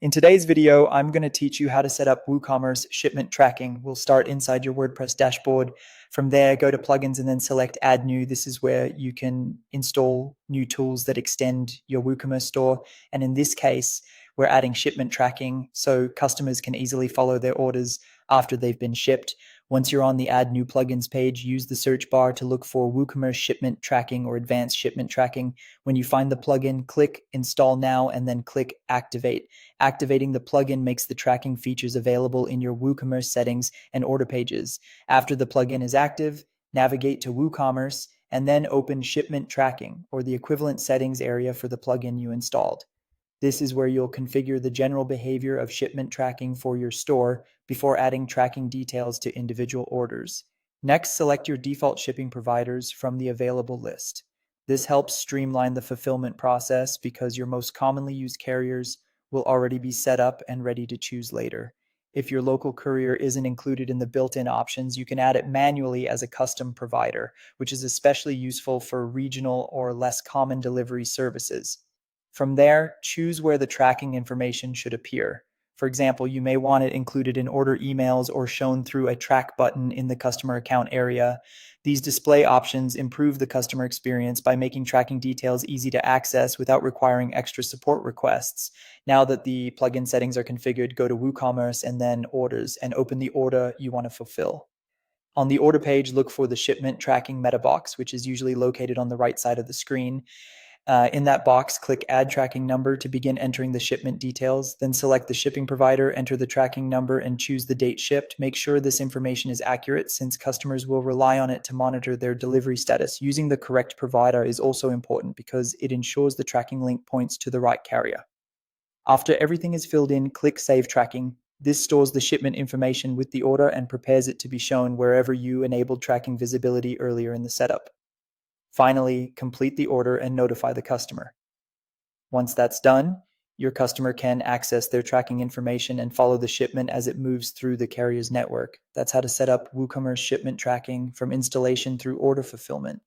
In today's video, I'm going to teach you how to set up WooCommerce shipment tracking. We'll start inside your WordPress dashboard. From there, go to plugins and then select add new. This is where you can install new tools that extend your WooCommerce store. And in this case, we're adding shipment tracking so customers can easily follow their orders after they've been shipped. Once you're on the add new plugins page, use the search bar to look for WooCommerce shipment tracking or advanced shipment tracking. When you find the plugin, click install now and then click activate. Activating the plugin makes the tracking features available in your WooCommerce settings and order pages. After the plugin is active, navigate to WooCommerce and then open Shipment Tracking or the equivalent settings area for the plugin you installed. This is where you'll configure the general behavior of shipment tracking for your store before adding tracking details to individual orders. Next, select your default shipping providers from the available list. This helps streamline the fulfillment process because your most commonly used carriers will already be set up and ready to choose later. If your local courier isn't included in the built-in options, you can add it manually as a custom provider, which is especially useful for regional or less common delivery services. From there, choose where the tracking information should appear. For example, you may want it included in order emails or shown through a track button in the customer account area. These display options improve the customer experience by making tracking details easy to access without requiring extra support requests. Now that the plugin settings are configured, go to WooCommerce and then Orders and open the order you want to fulfill. On the order page, look for the shipment tracking meta box, which is usually located on the right side of the screen. In that box, click Add Tracking Number to begin entering the shipment details. Then select the shipping provider, enter the tracking number, and choose the date shipped. Make sure this information is accurate since customers will rely on it to monitor their delivery status. Using the correct provider is also important because it ensures the tracking link points to the right carrier. After everything is filled in, click Save Tracking. This stores the shipment information with the order and prepares it to be shown wherever you enabled tracking visibility earlier in the setup. Finally, complete the order and notify the customer. Once that's done, your customer can access their tracking information and follow the shipment as it moves through the carrier's network. That's how to set up WooCommerce shipment tracking from installation through order fulfillment.